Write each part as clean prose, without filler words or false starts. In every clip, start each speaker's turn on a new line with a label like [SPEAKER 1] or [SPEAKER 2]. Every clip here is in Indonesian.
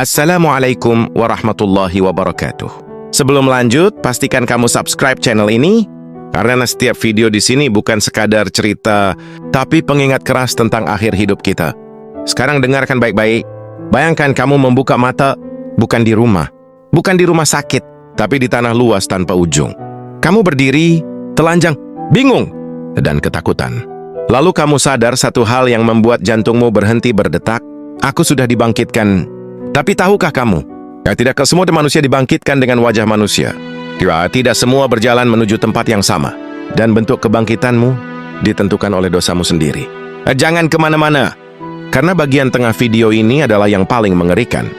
[SPEAKER 1] Assalamualaikum warahmatullahi wabarakatuh. Sebelum lanjut, pastikan kamu subscribe channel ini karena setiap video di sini bukan sekadar cerita, tapi pengingat keras tentang akhir hidup kita. Sekarang dengarkan baik-baik. Bayangkan kamu membuka mata bukan di rumah sakit, tapi di tanah luas tanpa ujung. Kamu berdiri, telanjang, bingung, dan ketakutan. Lalu kamu sadar satu hal yang membuat jantungmu berhenti berdetak. Aku sudah dibangkitkan. Tapi tahukah kamu, tidak semua manusia dibangkitkan dengan wajah manusia. Tidak semua berjalan menuju tempat yang sama. Dan bentuk kebangkitanmu ditentukan oleh dosamu sendiri. Jangan kemana-mana, karena bagian tengah video ini adalah yang paling mengerikan.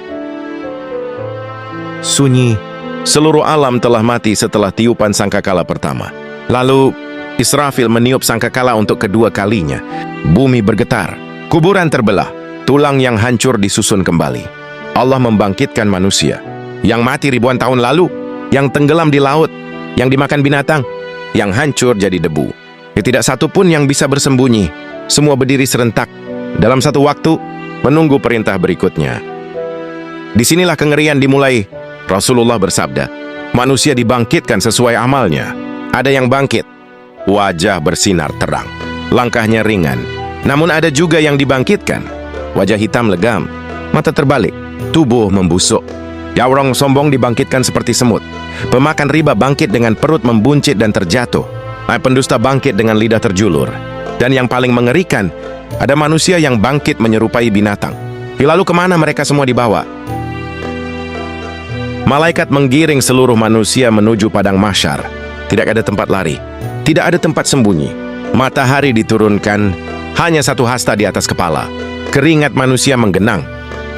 [SPEAKER 1] Sunyi, seluruh alam telah mati setelah tiupan sangkakala pertama. Lalu, Israfil meniup sangkakala untuk kedua kalinya. Bumi bergetar, kuburan terbelah, tulang yang hancur disusun kembali. Allah membangkitkan manusia yang mati ribuan tahun lalu, yang tenggelam di laut, yang dimakan binatang, yang hancur jadi debu. Tidak satu pun yang bisa bersembunyi. Semua berdiri serentak dalam satu waktu, menunggu perintah berikutnya. Disinilah kengerian dimulai. Rasulullah bersabda, manusia dibangkitkan sesuai amalnya. Ada yang bangkit, wajah bersinar terang, langkahnya ringan. Namun ada juga yang dibangkitkan, wajah hitam legam, mata terbalik, tubuh membusuk. Ya, orang sombong dibangkitkan seperti semut. Pemakan riba bangkit dengan perut membuncit dan terjatuh. Pendusta bangkit dengan lidah terjulur. Dan yang paling mengerikan, ada manusia yang bangkit menyerupai binatang. Lalu kemana mereka semua dibawa? Malaikat menggiring seluruh manusia menuju padang mahsyar. Tidak ada tempat lari, tidak ada tempat sembunyi. Matahari diturunkan, hanya satu hasta di atas kepala. Keringat manusia menggenang.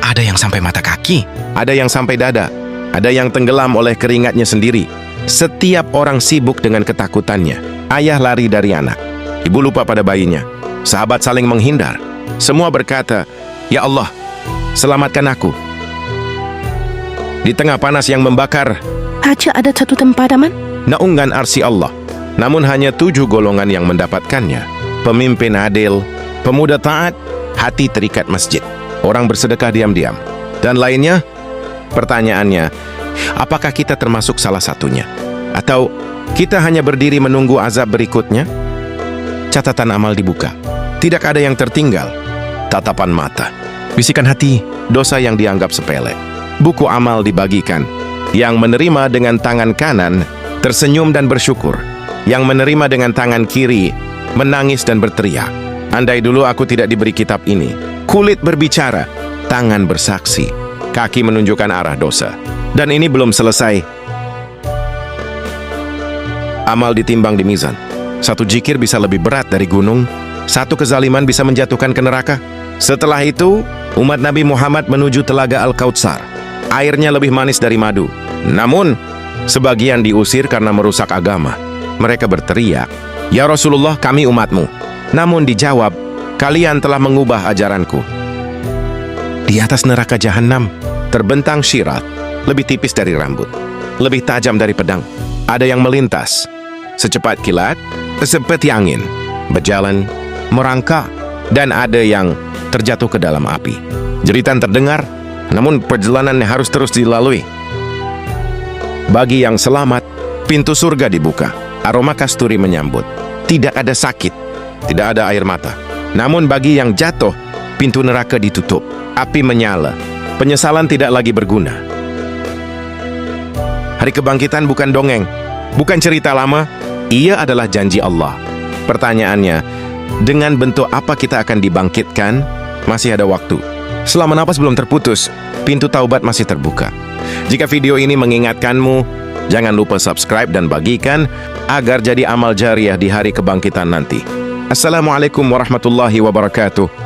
[SPEAKER 1] Ada yang sampai mata kaki, ada yang sampai dada, ada yang tenggelam oleh keringatnya sendiri. Setiap orang sibuk dengan ketakutannya. Ayah lari dari anak, ibu lupa pada bayinya. Sahabat saling menghindar. Semua berkata, "Ya Allah, selamatkan aku." Di tengah panas yang membakar,
[SPEAKER 2] Aja ada satu tempat aman.
[SPEAKER 1] naungan arsy Allah. Namun hanya 7 golongan yang mendapatkannya. Pemimpin adil, pemuda taat, hati terikat masjid, orang bersedekah diam-diam. Dan lainnya, pertanyaannya, apakah kita termasuk salah satunya? Atau kita hanya berdiri menunggu azab berikutnya? Catatan amal dibuka. Tidak ada yang tertinggal. Tatapan mata, bisikan hati, dosa yang dianggap sepele. Buku amal dibagikan. Yang menerima dengan tangan kanan tersenyum dan bersyukur. Yang menerima dengan tangan kiri menangis dan berteriak. Andai dulu aku tidak diberi kitab ini. Kulit berbicara, tangan bersaksi, kaki menunjukkan arah dosa. Dan ini belum selesai. Amal ditimbang di mizan. Satu zikir bisa lebih berat dari gunung. Satu kezaliman bisa menjatuhkan ke neraka. Setelah itu, umat Nabi Muhammad menuju telaga Al-Kautsar. Airnya lebih manis dari madu. Namun, sebagian diusir karena merusak agama. Mereka berteriak, "Ya Rasulullah, kami umatmu." Namun dijawab, "Kalian telah mengubah ajaranku." Di atas neraka jahanam terbentang syirat, lebih tipis dari rambut, lebih tajam dari pedang. Ada yang melintas secepat kilat, seperti angin, berjalan, merangkak, dan ada yang terjatuh ke dalam api. Jeritan terdengar, namun perjalanannya harus terus dilalui. Bagi yang selamat, pintu surga dibuka. Aroma kasturi menyambut. Tidak ada sakit, tidak ada air mata. Namun bagi yang jatuh, pintu neraka ditutup. Api menyala. Penyesalan tidak lagi berguna. Hari kebangkitan bukan dongeng, bukan cerita lama. Ia adalah janji Allah. Pertanyaannya, dengan bentuk apa kita akan dibangkitkan? Masih ada waktu. Selama napas belum terputus, pintu taubat masih terbuka. Jika video ini mengingatkanmu, jangan lupa subscribe dan bagikan agar jadi amal jariah di hari kebangkitan nanti. Assalamualaikum warahmatullahi wabarakatuh.